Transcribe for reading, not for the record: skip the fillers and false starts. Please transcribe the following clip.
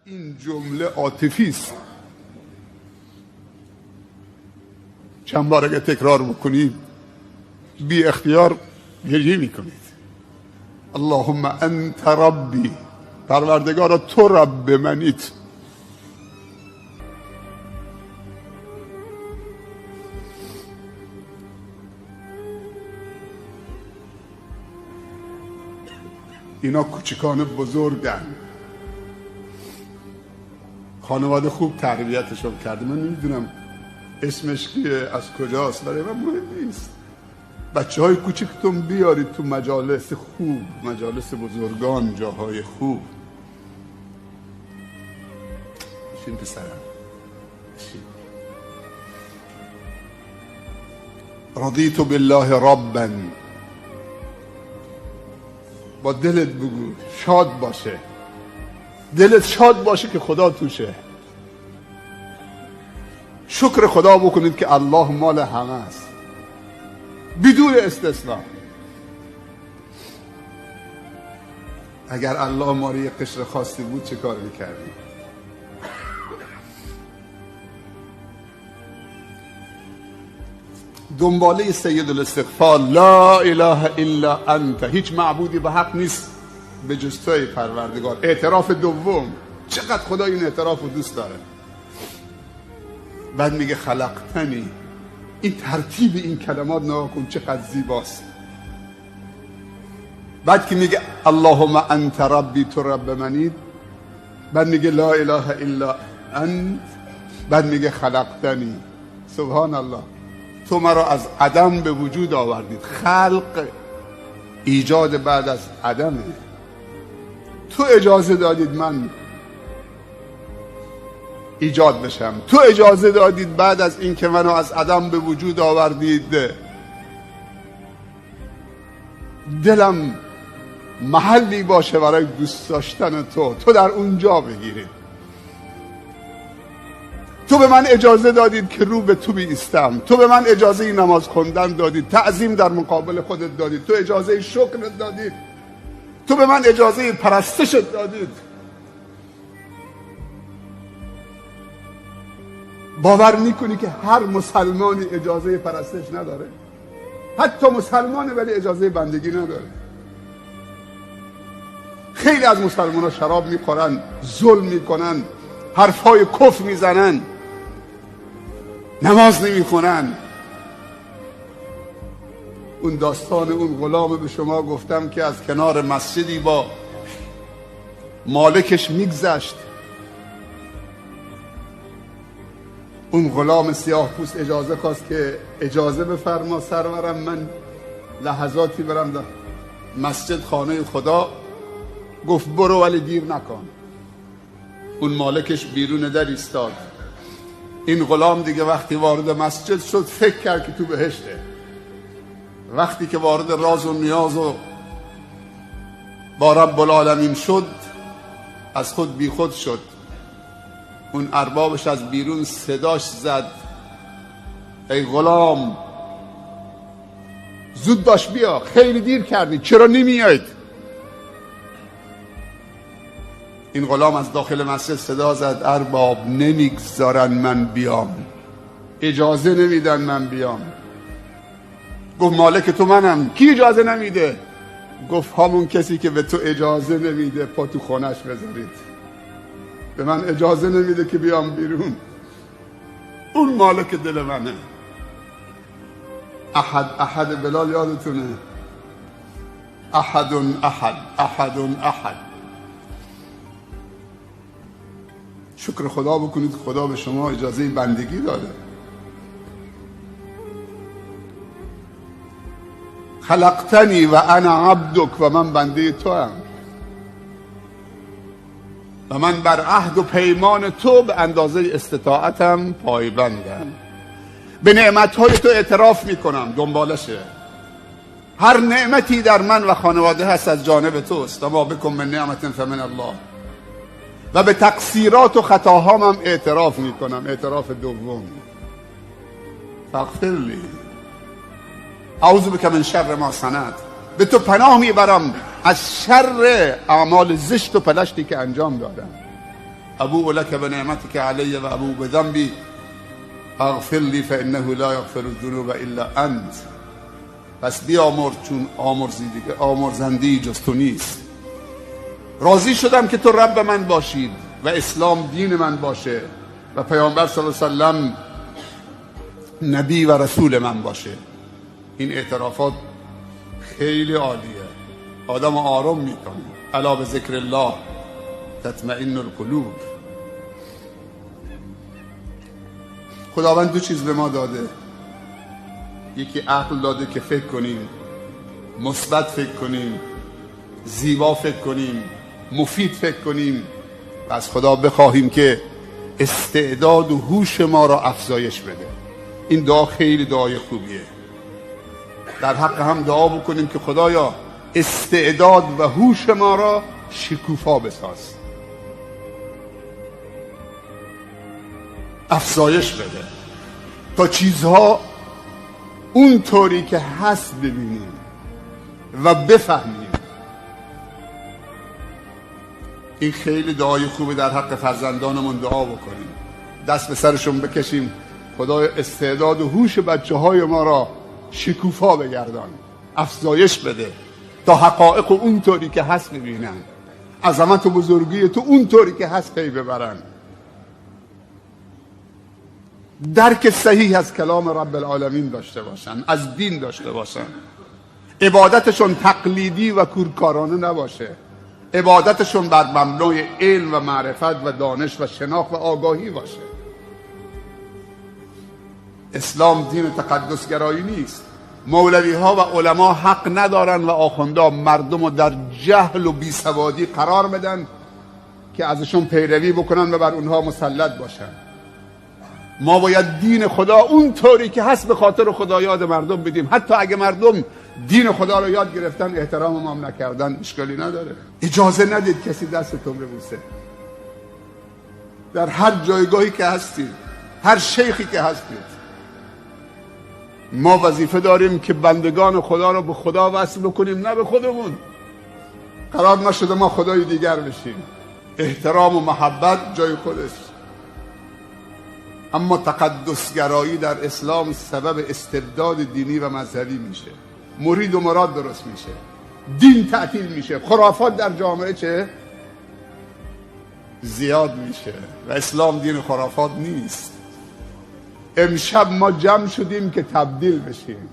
این جمله عاطفی است. چند بار اگه تکرار بکنید بی اختیار گریه میکنید. اللهم انت ربی، پروردگارا تو رب منیت. اینا کوچکان بزرگن، خانواده خوب تربیتشون کرده. من نمیدونم اسمش کیه، از کجاست، برای من مهم نیست. بچه های کوچکتون بیارید تو مجالس خوب، مجالس بزرگان، جاهای خوب. بشین پسرم، بشین. رضیت بالله ربا، با دلت بگو، شاد باشه، دلت شاد باشه که خدا توشه. شکر خدا بکنید که الله مال همه است بدون استثناء. اگر الله ما رو یه قشر خاصی بود چه کار میکردیم؟ دنباله سید الاستغفار، لا اله الا انت، هیچ معبودی به حق نیست به جز توی پروردگار. اعتراف دوم، چقدر خدا این اعتراف رو دوست داره. بعد میگه خلقتنی. این ترتیب این کلمات نگاه کن چقدر زیباست. بعد که میگه اللهم انت ربی، تو رب منی، بعد میگه لا اله الا انت، بعد میگه خلقتنی. سبحان الله، تو مرا از عدم به وجود آوردید. خلق ایجاد بعد از عدمه. تو اجازه دادید من ایجاد بشم، تو اجازه دادید بعد از این که منو از عدم به وجود آوردید دلم محلی باشه برای دوست داشتن تو در اونجا بگیرید. تو به من اجازه دادید که رو به تو بیستم، تو به من اجازه نماز خوندن دادید، تعظیم در مقابل خودت دادید، تو اجازه شکرت دادید، تو به من اجازه پرستشت دادید. باور میکنی که هر مسلمانی اجازه پرستش نداره؟ حتی مسلمانه ولی اجازه بندگی نداره. خیلی از مسلمان ها شراب میخورن، ظلم میکنن، حرفای کفر میزنن، نماز نمیخونن. اون داستان اون غلام به شما گفتم که از کنار مسجدی با مالکش میگذشت. اون غلام سیاه پوست اجازه خواست که اجازه بفرما سرورم، من لحظاتی برم در مسجد خانه خدا. گفت برو ولی دیر نکن. اون مالکش بیرون در ایستاد. این غلام دیگه وقتی وارد مسجد شد فکر کرد که تو بهشته. وقتی که وارد راز و نیاز و با رب العالمین شد از خود بی خود شد. اون اربابش از بیرون صداش زد ای غلام زود باش بیا، خیلی دیر کردی، چرا نمیاید؟ این غلام از داخل مسجد صدا زد ارباب نمیگذارن من بیام، اجازه نمیدن من بیام. گفت مالک تو منم. کی اجازه نمیده؟ گفت همون کسی که به تو اجازه نمیده پا تو خونش بذارید. به من اجازه نمیده که بیام بیرون. اون مالک دل منه. احد بلال یادتونه؟ احد احد. شکر خدا بکنید خدا به شما اجازه بندگی داده. خلقتنی و انا عبدک، و من بنده تو هم، و من بر عهد و پیمان تو به اندازه استطاعتم پایبندم. به نعمتهای تو اعتراف میکنم، دنبالشه. هر نعمتی در من و خانواده هست از جانب توست. و ما بکن من نعمت فمن الله. و به تقصیرات و خطاهام هم اعتراف میکنم. اعتراف دوم، فاغفر لی اعوذ بک من شر ما صنعت. به تو پناه میبرم از شر اعمال زشت و پلشتی که انجام دادم. ابوء لك بنعمتك علی و ابوء بذنبی اغفر لی فانه لا یغفر الذنوب الا انت. پس بیامرز چون آمرزنده‌ای جز تو نیست. راضی شدم که تو رب من باشید و اسلام دین من باشه و پیامبر صلی الله علیه و سلم نبی و رسول من باشه. این اعترافات خیلی عالیه، آدم آرام میکنه. الا به ذکر الله تطمئن القلوب. خداوند دو چیز به ما داده، یکی عقل داده که فکر کنیم، مثبت فکر کنیم، زیبا فکر کنیم، مفید فکر کنیم و از خدا بخواهیم که استعداد و هوش ما را افزایش بده. این دعا خیلی دعای خوبیه. در حق هم دعا بکنیم که خدایا استعداد و هوش ما را شکوفا بساز، افزایش بده تا چیزها اون طوری که هست ببینیم و بفهمیم. این خیلی دعای خوبه. در حق فرزندانمون دعا بکنیم، دست به سرشون بکشیم، خدای استعداد و هوش بچه های ما را شکوفا بگردان، افزایش بده تا حقایق اون طوری که هست ببینن، عظمت و بزرگی تو اون طوری که هست پی ببرن، درک صحیح از کلام رب العالمین داشته باشن، از دین داشته باشن، عبادتشون تقلیدی و کورکارانه نباشه، عبادتشون بر مبنای علم و معرفت و دانش و شناخت و آگاهی باشه. اسلام دین تقدسگرایی نیست. مولوی ها و علما حق ندارن و آخوندا مردم رو در جهل و بیسوادی قرار بدن که ازشون پیروی بکنن و بر اونها مسلط باشن. ما باید دین خدا اون طوری که هست به خاطر خدا یاد مردم بدیم. حتی اگه مردم دین خدا رو یاد گرفتن احترام هم نکردن اشکالی نداره. اجازه ندید کسی دستتون ببوسه. در هر جایگاهی که هستید، هر شیخی که هستید، ما وظیفه داریم که بندگان خدا رو به خدا وصل بکنیم، نه به خودمون. قرار نشده ما خدای دیگر بشیم. احترام و محبت جای خودش، اما تقدسگرایی در اسلام سبب استبداد دینی و مذهبی میشه، مرید و مراد درست میشه، دین تعطیل میشه، خرافات در جامعه چه؟ زیاد میشه و اسلام دین خرافات نیست. امشب ما جمع شدیم که تبدیل بشیم.